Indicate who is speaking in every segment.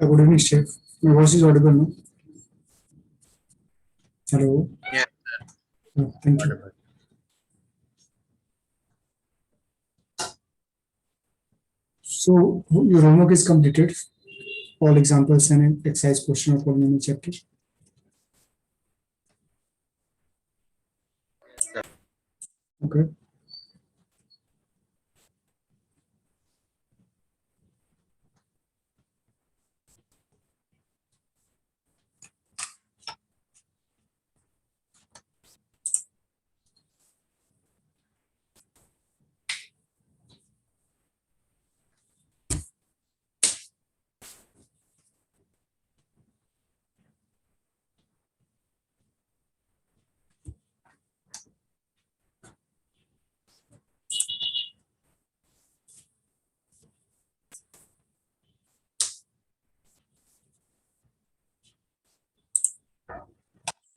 Speaker 1: Good evening, Chef. My voice is audible now. Hello.
Speaker 2: Yeah,
Speaker 1: Thank you.
Speaker 2: whatever.
Speaker 1: So your homework is completed. All examples and exercise question of polynomial chapter. Okay.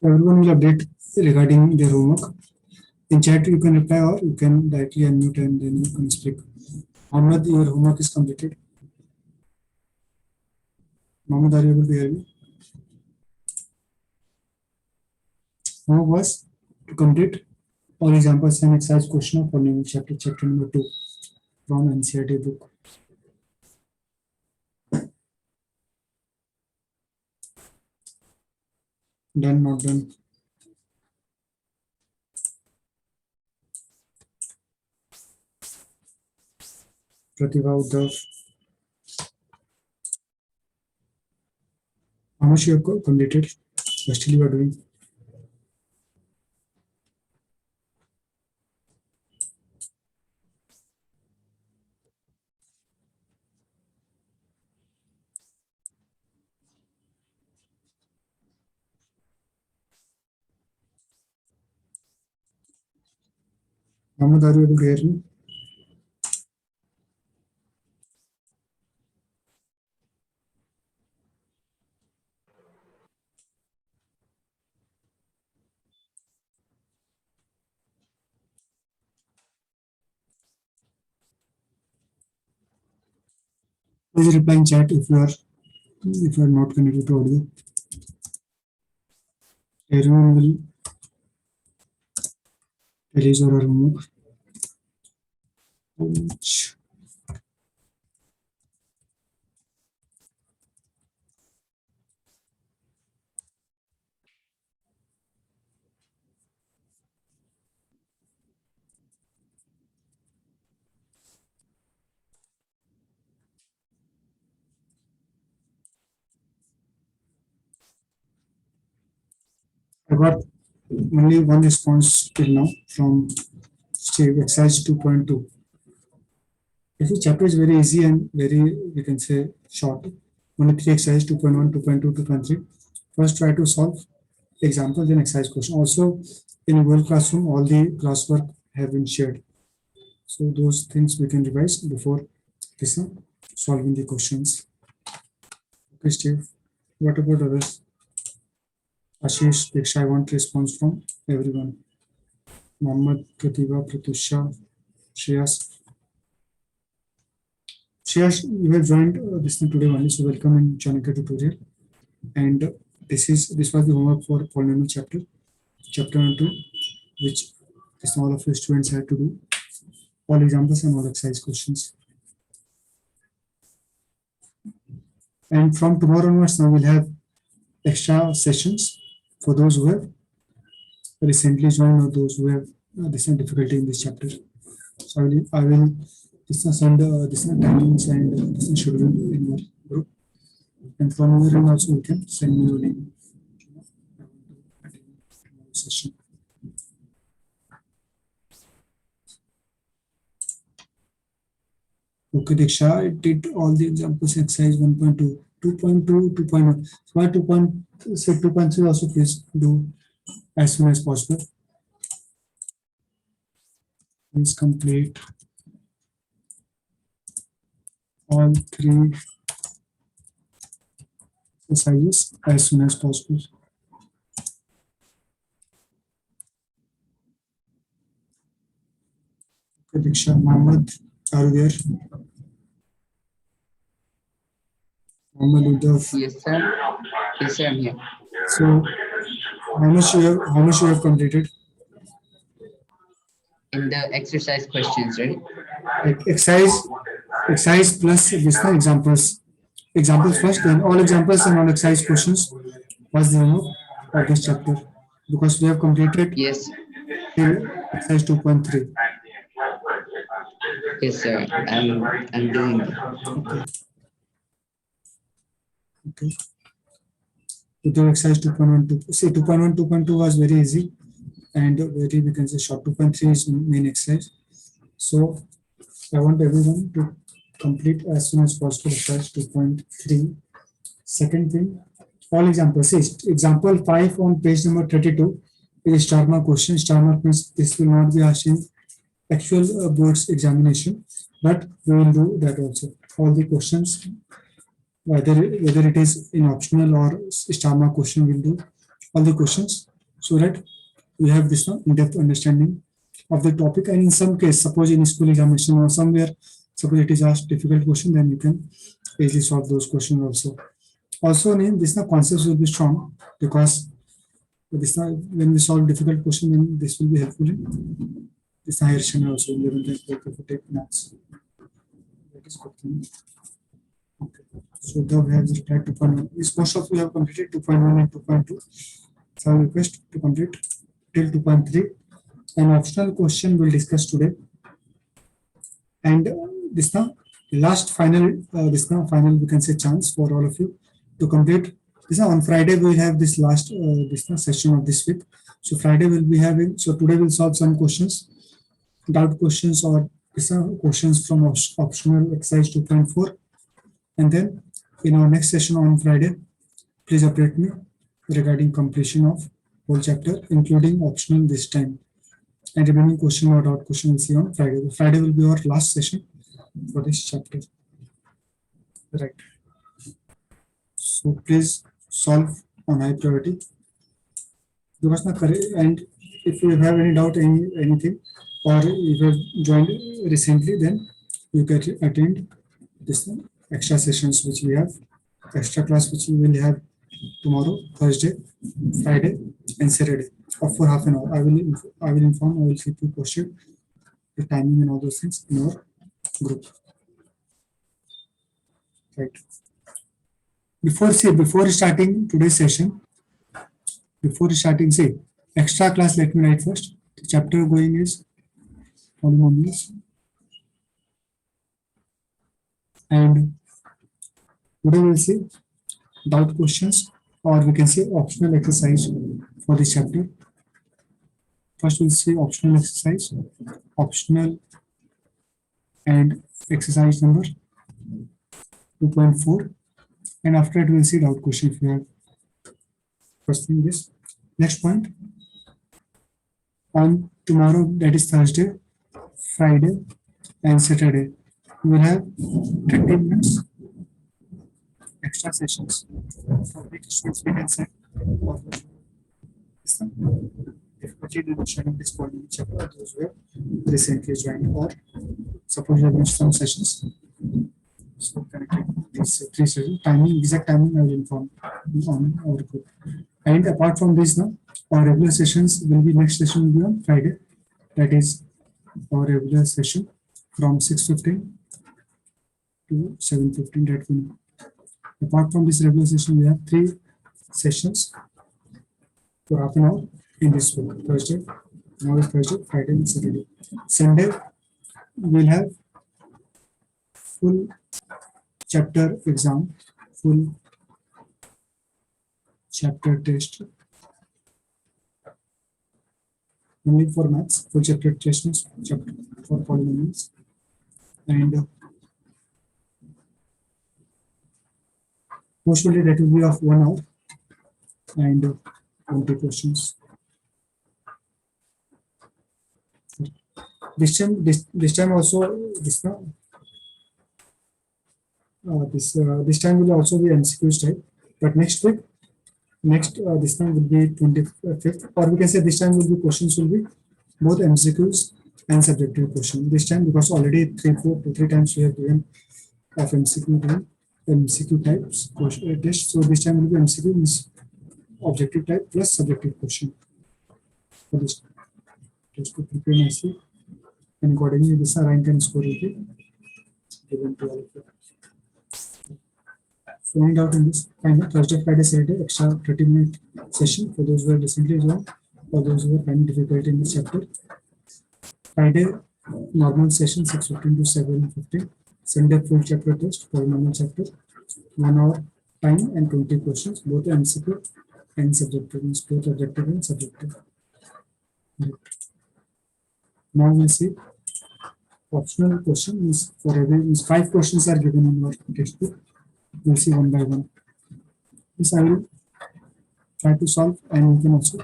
Speaker 1: Everyone will update regarding their homework. In chat, you can reply or you can directly unmute and then you can speak. Ahmed, your homework is completed. Mohammed, are you able to hear me? Homework was to complete all examples and exercise question of polynomial chapter, chapter number 2 from NCERT book. Done, not done. Pratibha, Uddhav. How much you have completed? Still you are doing. Mohammed, are you able to hear me? Please reply in chat if you are not connected to audio. Everyone will release or remove. I got only one response till now from Steve, exercise 2.2. This chapter is very easy and very, we can say, short. Only three exercise 2.1, 2.2, 2.3. First, try to solve examples and exercise question. Also, in Google Classroom, all the classwork have been shared. So those things we can revise before this solving the questions. Okay, Steve. What about others? Ashish, Diksha, I want response from everyone. Mohammed, Pratibha, Pratusha, Shreyas. Shreyas, you have joined this thing today only, so welcome in Chanakya tutorial. And this was the homework for polynomial chapter number 2, which all of your students had to do. All examples and all exercise questions. And from tomorrow onwards, now we'll have extra sessions for those who have recently joined or those who have recent difficulty in this chapter. So I will send this timings and this schedule in your group. And from your end also you can send me your link session. Okay, Diksha, I did all the examples exercise 1.2, 2.2, 2.1. So why 2.3 also please do as soon as possible. Please complete all three exercises as soon as possible. Okay, Diksha, Mohammed, are you there? Amal, Uddhav.
Speaker 2: Yes, sir. Yes, sir, I'm here.
Speaker 1: So how much you have completed?
Speaker 2: In the exercise questions, right?
Speaker 1: Like exercise plus this the examples. Examples first, then all examples and all exercise questions was the homework of this chapter because we have completed
Speaker 2: Yes.
Speaker 1: till exercise 2.3.
Speaker 2: Yes, sir. I'm doing that.
Speaker 1: Okay. To do exercise 2.12. See 2.1, 2.2 was very easy and very we can say short. 2.3 is main exercise. So I want everyone to complete as soon as possible exercise 2.3. Second thing, all examples. See, example 5 on page number 32 is star mark question. Star mark means this will not be asked in actual board's examination, but we will do that also. All the questions, whether it is in optional or star mark question, we'll do all the questions so that we have this in-depth understanding of the topic. And in some case, suppose in school examination or somewhere, suppose it is asked difficult question, then you can easily solve those questions also. Also, in this concepts will be strong because this when we solve difficult question, then this will be helpful in this higher channel also 11th and 12th if you take maths. That is good thing. Okay. So the we have just tried 2.1. Is most of you have completed 2.1 and 2.2. So I request to complete till 2.3. An optional question we'll discuss today. And this now last final this now final we can say chance for all of you to complete. This on Friday we will have this last this session of this week. So Friday we'll be having. So today we'll solve some questions, doubt questions or this questions from optional exercise 2.4, and then in our next session on Friday, please update me regarding completion of whole chapter, including optional this time. And remaining question or doubt question we'll see on Friday. Friday will be our last session for this chapter. Right. So please solve on high priority. Because and if you have any doubt, anything, or if you have joined recently, then you can attend this extra sessions which we have, extra class which we will have tomorrow, Thursday, Friday, and Saturday, or for half an hour. I will inform. I will keep you posted the timing and all those things in our group. Right. Before starting today's session, say extra class, let me write first. The chapter going is polynomials, and today we'll see doubt questions, or we can say optional exercise for this chapter. First we'll see optional exercise, optional and exercise number 2.4, and after it we'll see doubt question if you have. First thing is, next point, on tomorrow, that is Thursday, Friday, and Saturday, we will have 30 minutes extra sessions for which students we can set difficulty in understanding this coordinate chapter, those who have recently joined, or suppose you have missed some sessions. So connected these 3 sessions. Timing, exact timing I will inform on our group. And apart from this, now our regular sessions will be, next session will be on Friday. That is our regular session from 6:15 to 7:15. That we know. Apart from this regular session, we have 3 sessions for half an hour in this week. Thursday, now is Thursday, Friday, and Saturday. Sunday, we'll have full chapter exam, full chapter test. Only for maths, full chapter test is chapter for polynomials, and mostly that will be of 1 hour and 20 questions. This time also this time will also be MCQs type, but next week, this time will be 25th, or we can say this time will be questions will be both MCQs and subjective question. This time because already 3 times we have given of MCQ MCQ types question test. So this time will be MCQ means objective type plus subjective question for this test to prepare nicely. And accordingly, this rank and score will be given to all of you. Find out in this kind of Thursday, Friday, Saturday, extra 30-minute session for those who have recently joined, for those who are finding difficulty in this chapter. Friday, normal session 6:15 to 7:15. Sunday, full chapter test for normal chapter. 1 hour time and 20 questions, both MCQ and subjective, means both objective and subjective. Now we see optional question means for every means 5 questions are given in our textbook. We'll see one by one. This I will try to solve, and you can also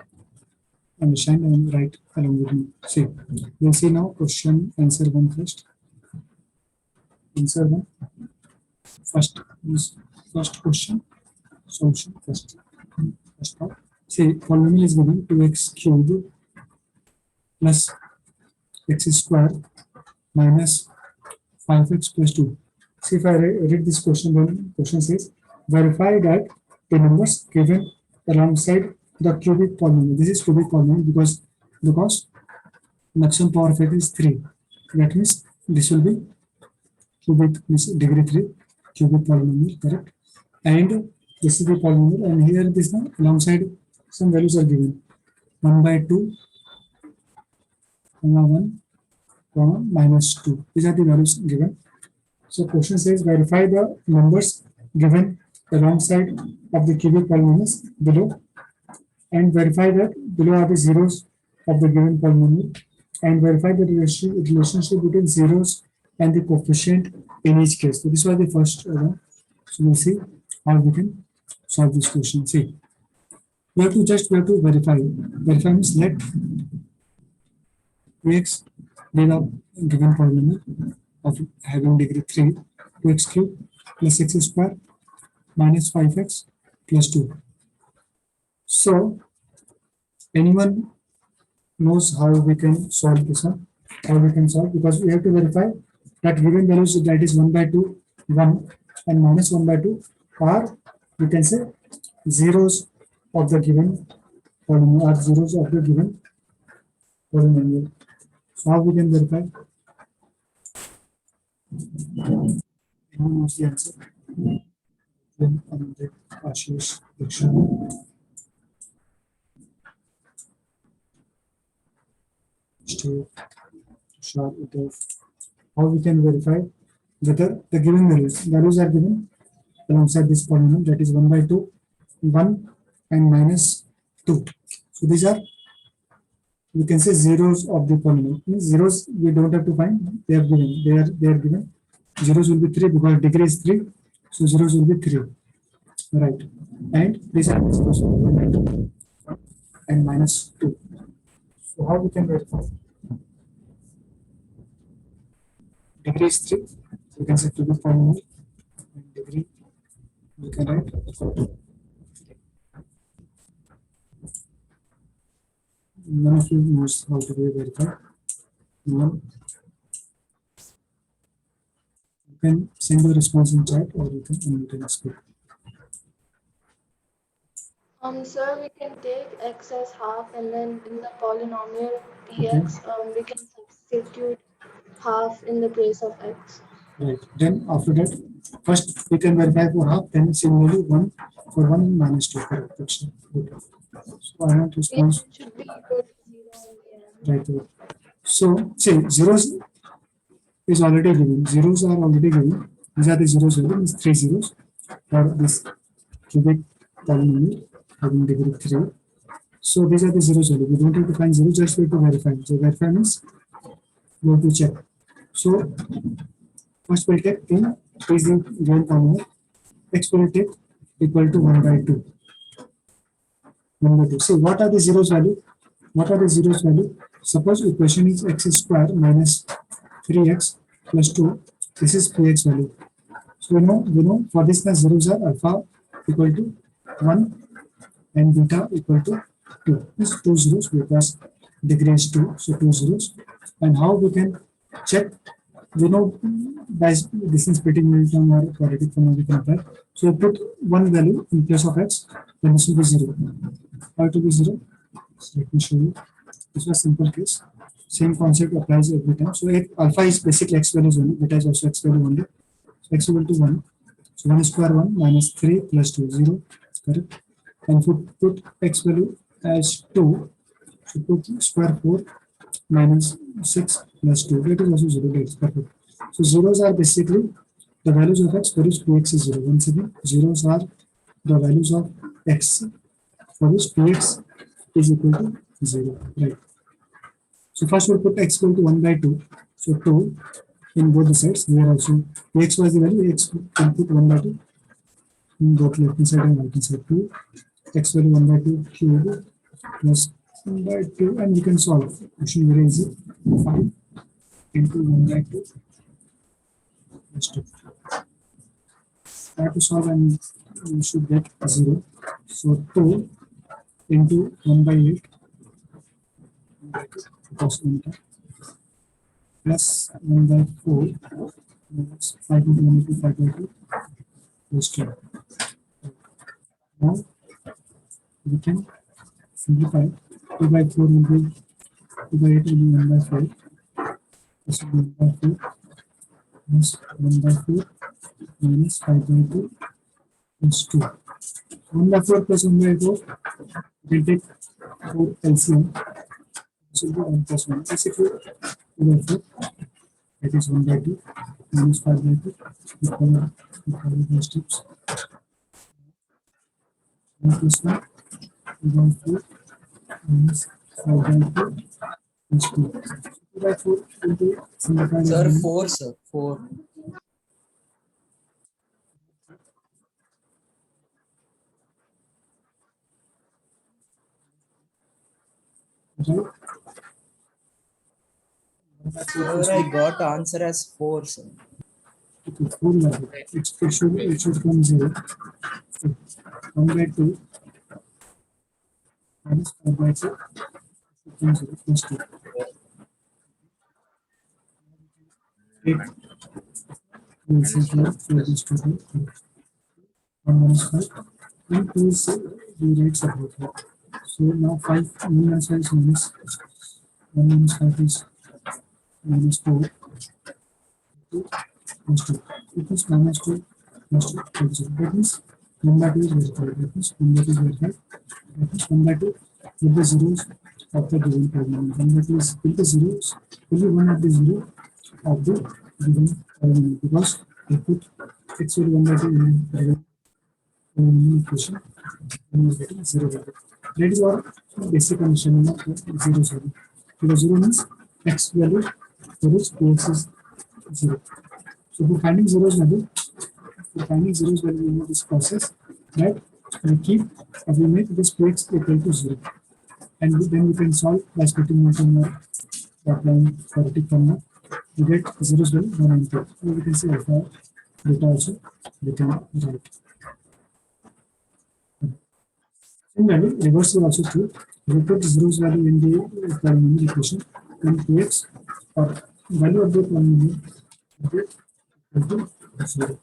Speaker 1: understand and write along with me. See, we'll see now question answer one first. Answer one. First question. Solution first. First part. See, polynomial is given 2x cubed plus x square minus 5x plus 2. See, if I read this question, then question says verify that the numbers given alongside the cubic polynomial. This is cubic polynomial because maximum power of it is 3. That means this will be cubic, means degree 3 cubic polynomial, correct? And this is the polynomial, and here this one alongside some values are given 1 by 2, 1, minus 2. These are the values given. So question says verify the numbers given alongside of the cubic polynomials below, and verify that below are the zeros of the given polynomial, and verify the relationship between zeros and the coefficient in each case. So this was the first one. So we'll see how we can solve this question. See, we have to verify. Verify means let x be the given polynomial of having degree 3, 2x cube plus x square minus 5x plus 2. So, anyone knows how we can solve this one? How we can solve? Because we have to verify that given values, that is 1 by 2, 1 and minus 1 by 2 are, we can say, zeros of the given polynomial, are zeros of the given polynomial. So, how we can verify? Anyone knows the answer? Then Ashish, Diksha, Steve, Tushar, Uday. How we can verify whether the given values are given alongside this polynomial, that is 1 by 2, 1 and minus 2. So these are, we can say, zeros of the polynomial. Means zeros we don't have to find, they are given. They are given. Zeros will be 3 because degree is 3. So zeros will be 3. Right. And these are and minus 2. So how we can verify? Degree is 3. So we can say cubic polynomial, and degree we can write. None of you knows how to be verified. No. You can send your response in chat, or you can unmute and speak.
Speaker 3: Sir, we can take x as half, and then in the polynomial px, we can substitute half in the place of x.
Speaker 1: Right. Then after that, first we can verify for half, then similarly 1 for 1 and minus 2 for fraction. Okay. So I want response.
Speaker 3: It should be equal to 0 in the end.
Speaker 1: Right. So say zeros is already given. Zeros are already given. These are the zeros given. Means 3 zeros for this cubic polynomial having degree 3. So these are the zeros only. We don't have to find zeros, just we have to verify. So verify means we have to check. So first we'll take in is the given polynomial. X will take equal to 1 by 2. 1 by 2. So what are the zeros value? What are the zeros value? Suppose equation is x square minus 3x plus 2. This is px value. So we know for this class zeros are alpha equal to 1 and beta equal to 2. This is 2 zeros because degree is 2, so 2 zeros. And how we can check we know by distance splitting term or quadratic form we can apply. So put one value in place of x, then this will be 0. Why to be 0? So let me show you. This was simple case. Same concept applies every time. So if alpha is basically x value is 1, beta is also x value only. So x equal to 1. So 1 square 1 minus 3 plus 2, 0. Correct. And put x value as 2. So put square 4 minus 6 plus 2. That is also 0. That is perfect. So zeros are basically the values of x for which 2x is 0. Once again, zeros are the values of x for which 2x is equal to 0. Right. So first we'll put x equal to 1 by 2. So 2 in both the sides. Here also 2x was the value, x will put 1 by 2 in both left hand side and right hand side. 2 x value 1 by 2 cube plus 1 by 2, and we can solve. Question very easy. 5 into 1 by 2 plus 2. Try to solve and you should get 0. So 2 into 1 by 8 cos omega plus 1 by 4 minus 5 into 1 into 5 by 2 plus 2. Now we can simplify. 2 by 4 will be 2 by 8 will be 1 by 5 plus 1 by 4 plus 1 by 4 minus 5 by 2 plus 2. 1 by 4 plus 1 by 4, we can take 4 LCM. This will be 1 plus 1. Basically, 2 by 4, that is 1 by 2 minus 5 by 2. We follow the steps. 1 plus 1, 2 by 4 minus 5 by 2 plus 2. 2 by 4 will be simplified as
Speaker 4: Sir,
Speaker 1: 1.
Speaker 4: 4, sir. 4.
Speaker 1: Right? 1 by 4
Speaker 4: Sir,
Speaker 1: plus
Speaker 4: I got answer as 4, sir.
Speaker 1: okay, 4 level. It should come 0. So 1 by 2 minus 5 by 2 should come 0 plus 2. 8 will simplify 4 is total. 1 minus 5 and 2 is the right separately. So now 5 minus 5 is minus 1 minus 5 is minus 4 plus 2. It is minus 2 plus 2 plus 0. That means 1 by 2 is verified. That means 1 by 2 is verified. That means 1 by 2 with the zeros of the given polynomial. 1 by 2 is with the zeros, only one of the zero of the given polynomial, because we put x value 1 by 2 in the given polynomial equation and we are getting 0 value. That is our basic understanding of the zero value. Because 0 means x value for which x is 0. So for finding zeros value, we know this process that we make this x equal to 0. And then we can solve by splitting multiple or applying quadratic formula. We get zeros value 1 and 2. So we can say alpha, beta also we can write. Similarly, reverse is also true. We put zeros value in the polynomial equation and 2x or value of the polynomial equal to 0.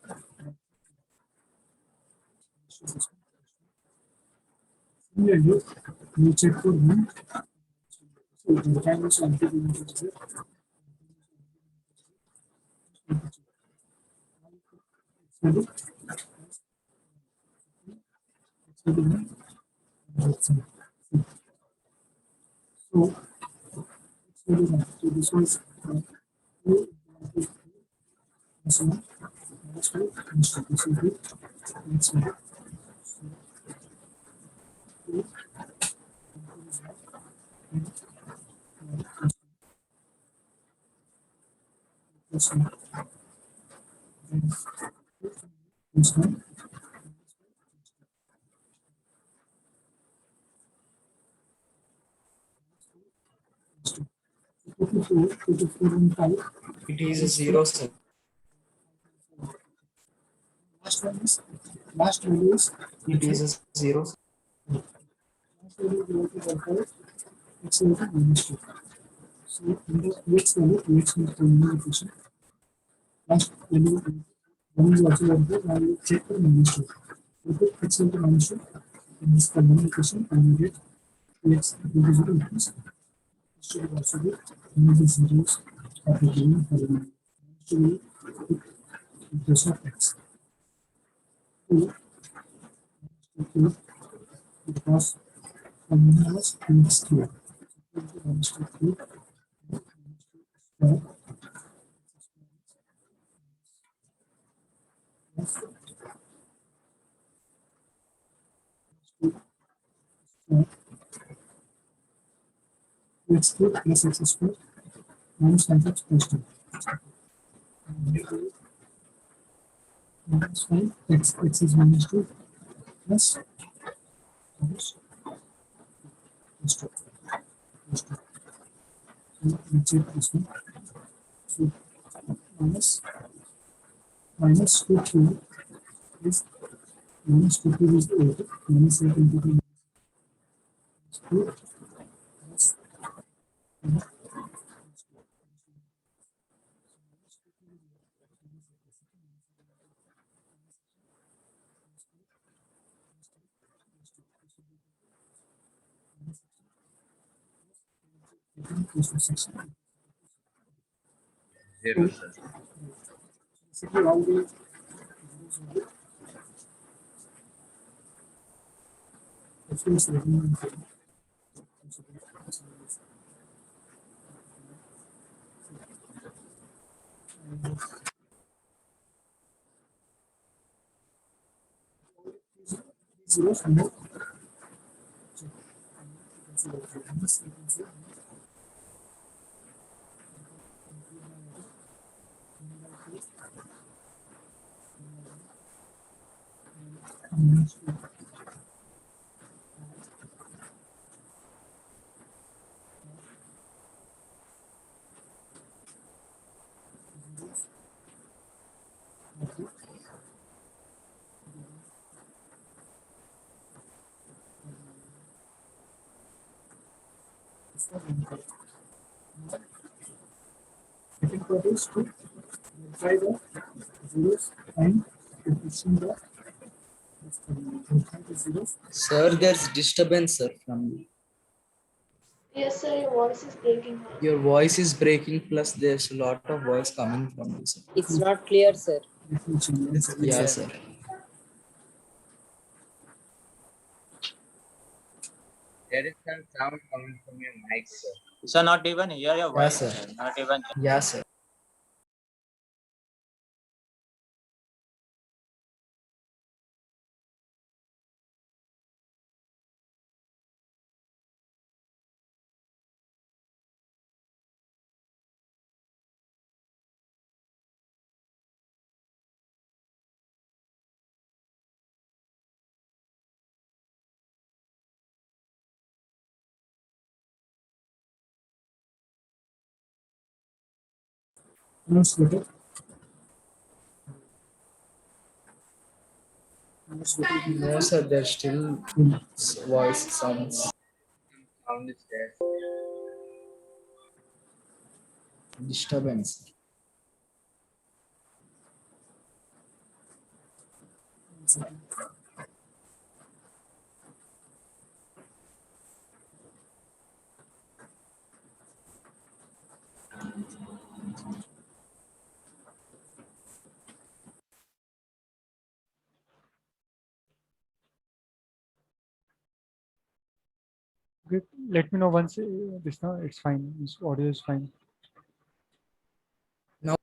Speaker 1: Similarly, we check for 1. So the time is empty integer. So this was this one. This will be next one. This one. This one. Two to four and 5.
Speaker 4: It is a 0, sir.
Speaker 1: Last value is
Speaker 4: It is a 0.
Speaker 1: last value is alpha x equal to minus 2. So in the x value, x is the equation. Last when one is also verified, I will check for minus 2. We put x into minus 2 in this common equation and we get x equal to 0 equals. This should also be one of the zeros of the given polynomial. So we put in place of x. 2 because formula was x cube. Minus 2 cube square plus x cube plus x square minus 5x plus 2. Minus 5 x is minus 2 plus minus plus 2 plus 2. So we check this one. So minus minus 2 cube is minus 2 cube is 8. Minus 8 into 2 is 2 plus plus 6.
Speaker 5: Zero, sir.
Speaker 1: Basically all the difference between zeros more. Second part is to verify the zeros and coefficient of verify the zeros.
Speaker 4: Sir, there's disturbance, sir, from you.
Speaker 3: Yes, sir, your voice is breaking.
Speaker 4: Your voice is breaking, plus there's a lot of voice coming from you, sir.
Speaker 6: It's not clear, sir.
Speaker 4: Yeah, sir.
Speaker 5: There is some sound coming from your mic, sir.
Speaker 7: So not even hear your voice.
Speaker 4: sir.
Speaker 7: Not even.
Speaker 4: Yeah, sir.
Speaker 1: Notes better. Notes better.
Speaker 4: No, sir, there's still voice sounds.
Speaker 5: Sound is there.
Speaker 4: Disturbance.
Speaker 8: Okay, let me know once this now it's fine. This audio is fine.
Speaker 4: Now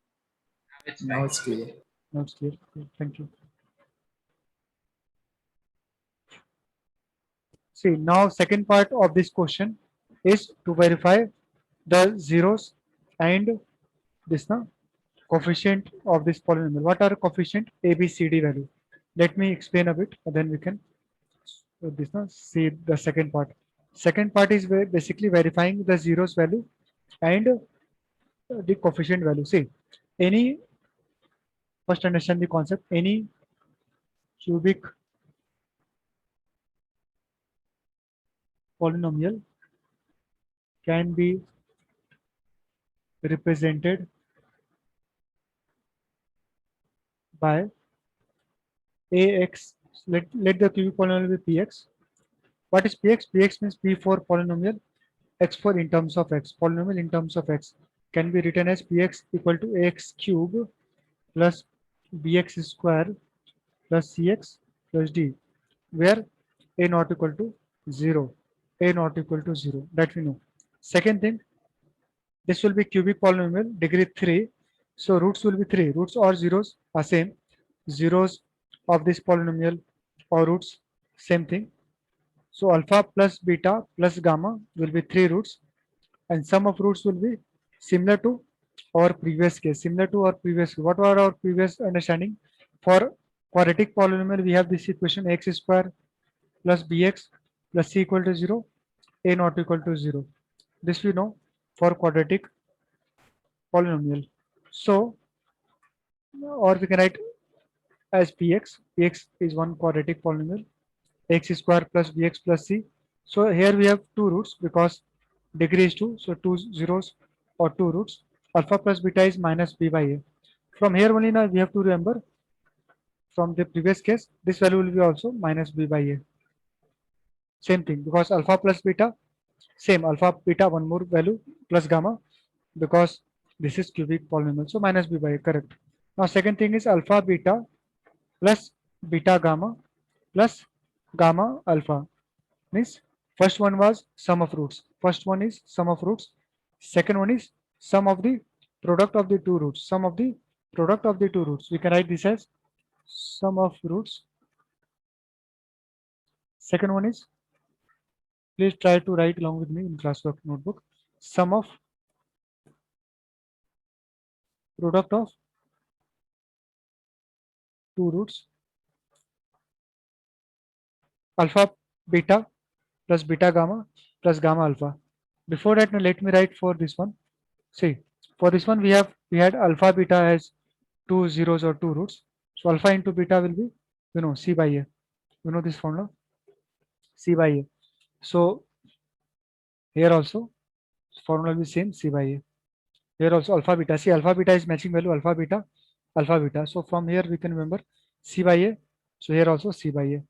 Speaker 5: It's
Speaker 4: Now
Speaker 5: fine.
Speaker 4: it's clear.
Speaker 8: Now it's clear. Okay, thank you. See, now second part of this question is to verify the zeros and this now coefficient of this polynomial. What are coefficient A, B, C, D value? Let me explain a bit, and then we can this now see the second part. Second part is basically verifying the zeros value and the coefficient value. See, any first understand the concept. Any cubic polynomial can be represented by ax. Let the cubic polynomial be px. What is px? Px means p for polynomial, x for in terms of x. Polynomial in terms of x can be written as px equal to ax cube plus bx square plus cx plus d, where a not equal to 0, a not equal to 0, that we know. Second thing, this will be cubic polynomial degree 3, so roots will be 3, roots or zeros are same, zeros of this polynomial or roots same thing. So alpha plus beta plus gamma will be 3 roots, and sum of roots will be similar to our previous case. Similar to our previous, what were our previous understanding? For quadratic polynomial, we have this equation x square plus bx plus c equal to 0, a not equal to 0. This we know for quadratic polynomial. So, or we can write as px. Px is one quadratic polynomial, x square plus bx plus c. So here we have two roots because degree is 2, so two zeros or two roots. Alpha plus beta is minus b by a. From here only now we have to remember from the previous case, this value will be also minus b by a. Same thing because alpha plus beta, same alpha beta one more value plus gamma because this is cubic polynomial. So minus b by a, correct. Now second thing is alpha beta plus beta gamma plus gamma alpha. Means first one was sum of roots. First one is sum of roots. Second one is sum of the product of the two roots. Sum of the product of the two roots. We can write this as sum of roots. Second one is, please try to write along with me in classwork notebook. Sum of product of two roots. Alpha beta plus beta gamma plus gamma alpha. Before that, now let me write for this one. See, for this one we had alpha beta as two zeros or two roots. So alpha into beta will be, c by a. You know this formula, c by a. So here also formula will be same, c by a. Here also alpha beta. See, alpha beta is matching value, alpha beta, alpha beta. So from here we can remember c by a. So here also c by a.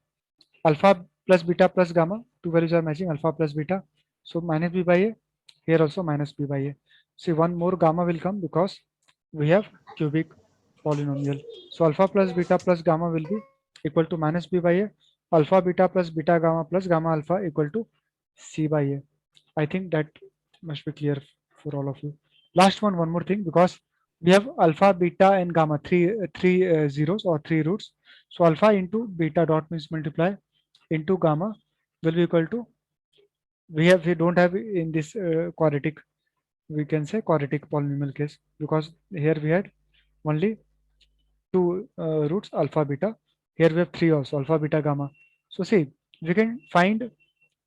Speaker 8: Alpha plus beta plus gamma, two values are matching, alpha plus beta. So minus b by a. Here also minus b by a. See, one more gamma will come because we have cubic polynomial. So alpha plus beta plus gamma will be equal to minus b by a. Alpha beta plus beta gamma plus gamma alpha equal to c by a. I think that must be clear for all of you. Last one more thing, because we have alpha, beta, and gamma, three zeros or three roots. So alpha into beta dot means multiply into gamma will be equal to, we don't have in this quadratic, we can say quadratic polynomial case, because here we had only two roots alpha beta. Here we have three also, alpha beta gamma. So see, we can find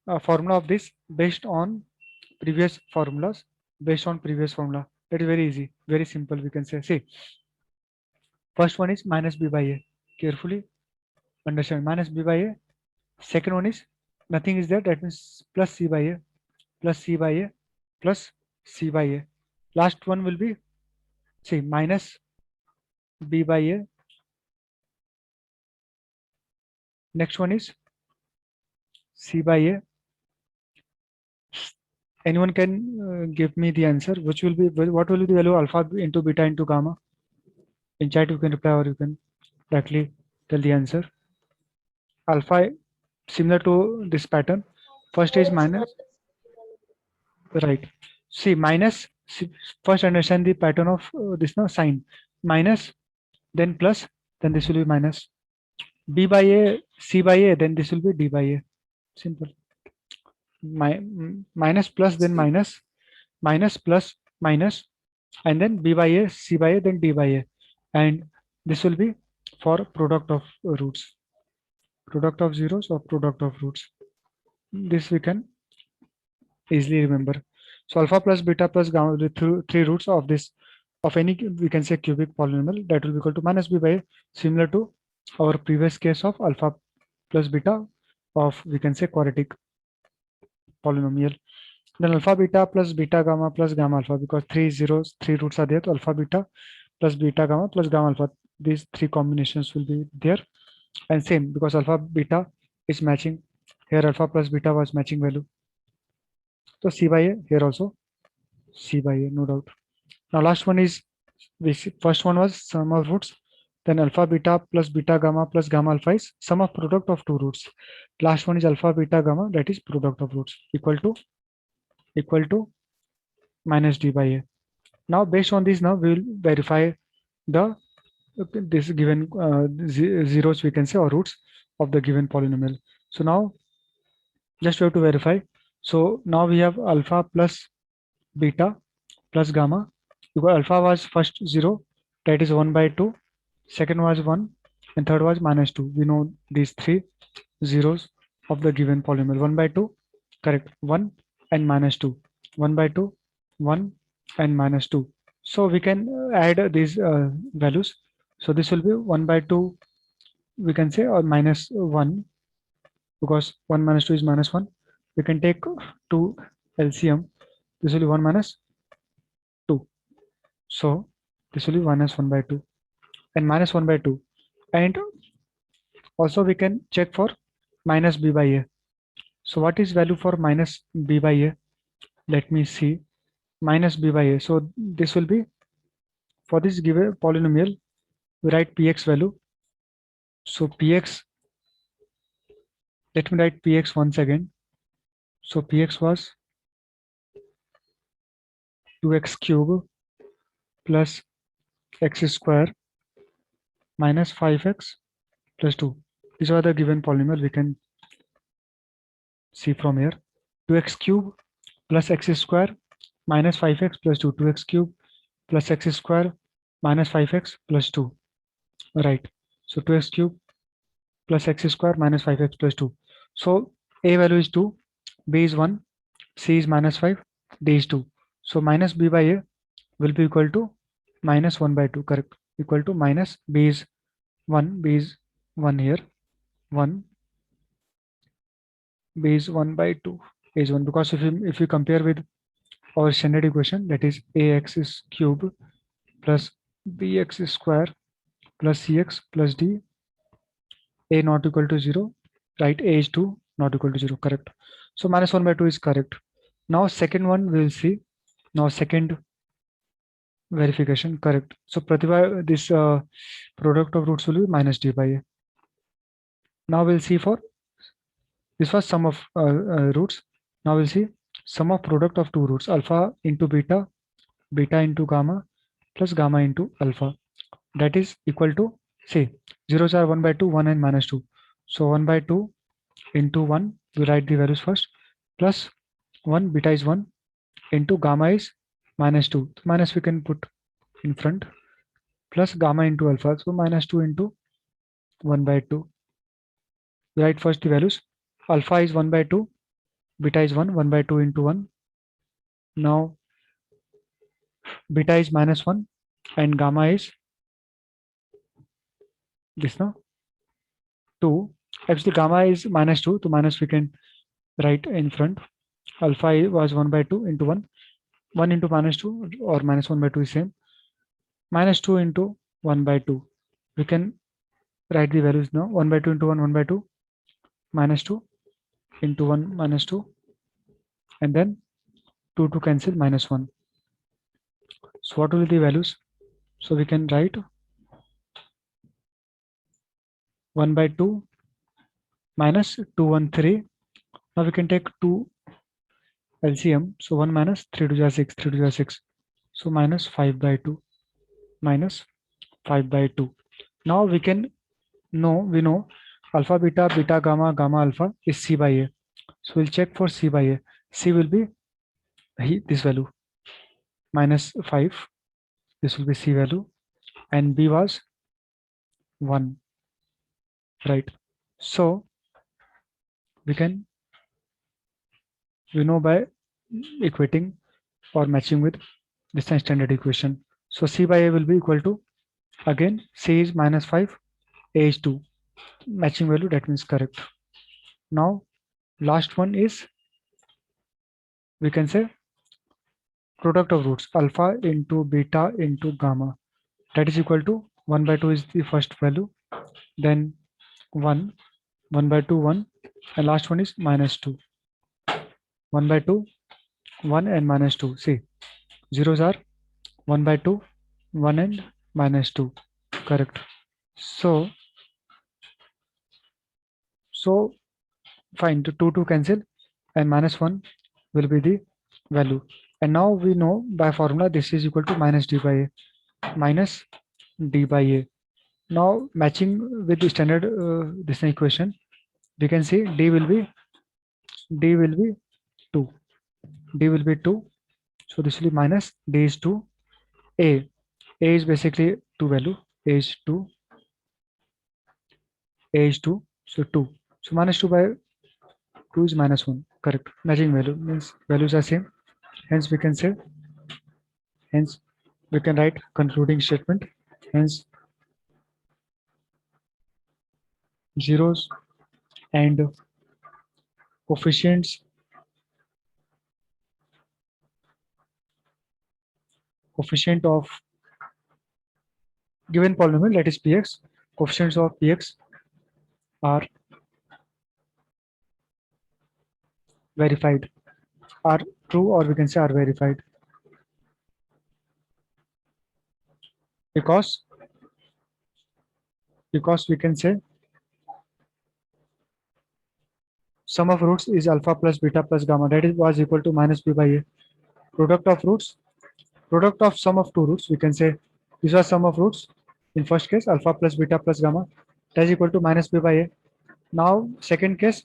Speaker 8: a formula of this based on previous formulas, based on previous formula. That is very easy, very simple. We can say, see, first one is minus b by a. Carefully understand, minus b by a. Second one is nothing is there, that means plus c by a, plus c by a, plus c by a. Last one will be, see, minus b by a. Next one is c by a. Anyone can give me the answer, which will be, what will be the value alpha into beta into gamma? In chat you can reply or you can directly tell the answer. Alpha similar to this pattern. First is minus, right? See, minus, see, first understand the pattern of this now sign. Minus, then plus, then this will be minus. B by a, C by a, then this will be D by a. Simple. Minus plus, then minus, minus plus minus, and then B by a, C by a, then D by a. And this will be for product of roots. Product of zeros or product of roots. This we can easily remember. So alpha plus beta plus gamma will be three roots of this, of any, we can say cubic polynomial, that will be equal to minus b by a, similar to our previous case of alpha plus beta of, we can say, quadratic polynomial. Then alpha beta plus beta gamma plus gamma alpha, because three zeros, three roots are there, so alpha beta plus beta gamma plus gamma alpha. these three combinations will be there. And same, because alpha beta is matching here, alpha plus beta was matching value. So C by A here also C by A, no doubt. Now last one is this. First one was sum of roots. Then alpha beta plus beta gamma plus gamma alpha is sum of product of two roots. Last one is alpha beta gamma, that is product of roots, equal to minus d by A. Now based on this, now we will verify the this given zeros, we can say, or roots of the given polynomial. So now just we have to verify. So now we have alpha plus beta plus gamma, because alpha was first 0, that is 1 by 2, second was 1, and third was minus 2. We know these three zeros of the given polynomial. 1 by 2, correct, 1 and minus 2, 1 by 2, 1 and minus 2. So we can add these values. So this will be 1 by 2, we can say, or minus 1, because 1 minus 2 is minus 1. We can take 2 LCM. This will be 1 minus 2. So this will be minus 1 by 2 and minus 1 by 2. And also we can check for minus b by A. So what is value for minus b by A? Let me see. Minus b by A. So this will be, for this given polynomial, we write px value. So px, let me write px once again. So px was 2x cube plus x square minus 5x plus 2. These are the given polynomial we can see from here. 2x cube plus x square minus 5x plus 2. 2x cube plus x square minus 5x plus 2. Right. So 2x cube plus x square minus 5x plus 2. So a value is 2, b is 1, c is minus 5, d is 2. So minus b by A will be equal to minus 1 by 2, correct, equal to minus b is 1, b is 1 here, 1, b is 1 by 2, a is 1, because if you compare with our standard equation, that is ax is cube plus bx square plus cx plus d, a not equal to 0, right, a is 2, not equal to 0, correct. So minus 1 by 2 is correct. Now second one we will see. Now second verification, correct. So Pratibha, this product of roots will be minus d by A. Now we'll see for, this was sum of roots. Now we'll see sum of product of two roots, alpha into beta, beta into gamma, plus gamma into alpha. That is equal to, say, zeros are 1 by 2, 1 and minus 2. So 1 by 2 into 1, we write the values first, plus 1, beta is 1, into gamma is minus 2. So minus we can put in front, plus gamma into alpha. So minus 2 into 1 by 2. We write first the values. Alpha is 1 by 2, beta is 1, 1 by 2 into 1. Now beta is minus 1 and gamma is this now 2. Actually gamma is minus 2, so minus we can write in front. Alpha was 1 by 2 into 1. 1 into minus 2 or minus 1 by 2 is same. Minus 2 into 1 by 2. We can write the values now. 1 by 2 into 1, 1 by 2. Minus 2 into 1, minus 2. And then 2 to cancel, minus 1. So what will be the values? So we can write 1 by 2 minus 213. Now we can take 2 LCM. So 1 minus 3 to the 6, 3 to the 6. So minus 5 by 2, minus 5 by 2. Now we can know, we know alpha beta, beta gamma, gamma alpha is C by A. So we'll check for C by A. C will be this value, minus 5. This will be C value, and B was 1, right? So we know by equating or matching with this standard equation. So C by A will be equal to, again, C is minus 5, A is 2. Matching value, that means correct. Now last one is, we can say, product of roots, alpha into beta into gamma, that is equal to 1 by 2 is the first value, then 1, 1 by 2, 1, and last one is minus 2. 1 by 2, 1 and minus 2. See, zeros are 1 by 2, 1 and minus 2. Correct. So fine, the 2 cancel and minus 1 will be the value. And now we know by formula this is equal to minus d by a. Minus d by a. Now matching with the standard this equation, we can see d will be 2. D will be 2. So this will be minus d is 2. A is basically 2 value. A is 2. A is 2. So 2. So minus 2 by 2 is minus 1. Correct. Matching value means values are same. Hence we can say, hence we can write concluding statement. Hence zeros and coefficients of given polynomial, that is px, coefficients of px are verified, are true, or we can say are verified, because we can say sum of roots is alpha plus beta plus gamma, that is was equal to minus b by a. Product of roots, product of sum of two roots, we can say this was sum of roots in first case alpha plus beta plus gamma, that is equal to minus b by a. Now second case,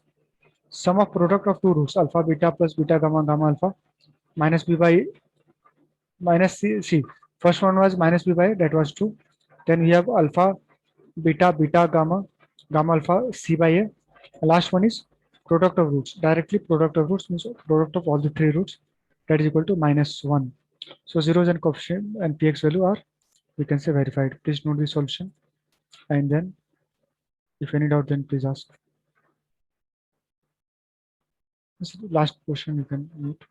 Speaker 8: sum of product of two roots alpha beta plus beta gamma gamma alpha minus b by minus c. First one was minus b by a, that was 2. Then we have alpha beta beta gamma gamma alpha c by a. Last one is product of roots. Directly product of roots means product of all the three roots, that is equal to minus 1. So zeros and coefficient and px value are, we can say, verified. Please note the solution, and then if any doubt, then please ask. This is the last question you can mute.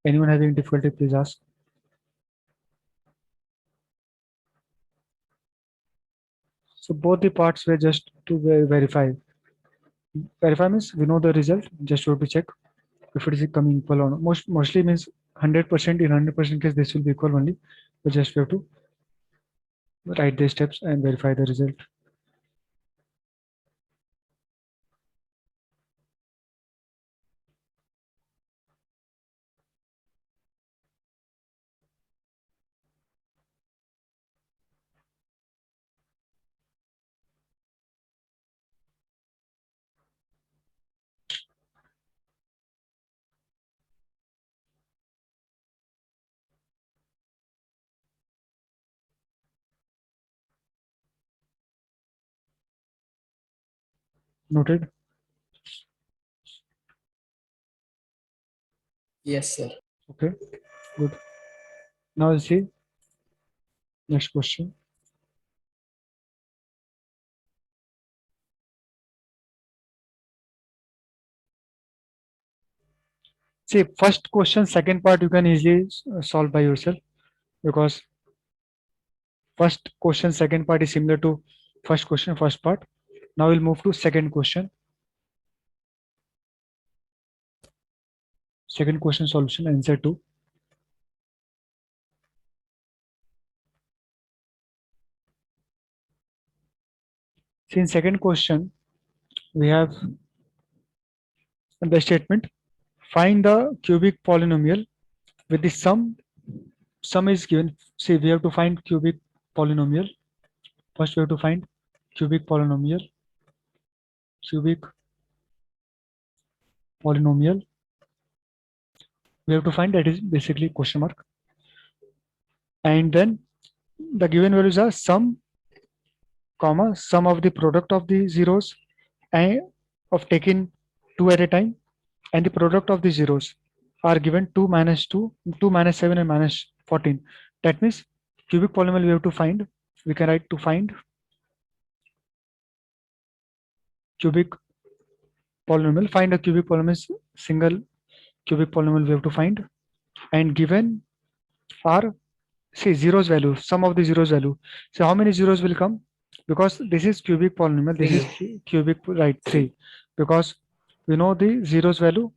Speaker 8: Anyone having difficulty, please ask. So both the parts were just to verify. Verify means we know the result, just have to check if it is coming equal or not. Mostly means 100%, in 100% case this will be equal only. We just have to write the steps and verify the result. Noted?
Speaker 4: Yes, sir.
Speaker 8: Okay, good. Now let's see next question. See, first question, second part you can easily solve by yourself, because first question, second part is similar to first question, first part. Now we'll move to second question. Second question solution, answer 2. See, in second question, we have the statement, find the cubic polynomial with the sum is given. See, we have to find cubic polynomial. First we have to find cubic polynomial. We have to find, that is basically question mark. And then the given values are sum, comma, sum of the product of the zeros and of taking 2 at a time, and the product of the zeros are given 2 minus 2, 2 minus 7 and minus 14. That means cubic polynomial we have to find. We can write to find cubic polynomial. Find a cubic polynomial, single cubic polynomial we have to find. And given are, say, zeros value, sum of the zeros value. So how many zeros will come? Because this is cubic polynomial, this is cubic, right, 3. Because we know the zeros value,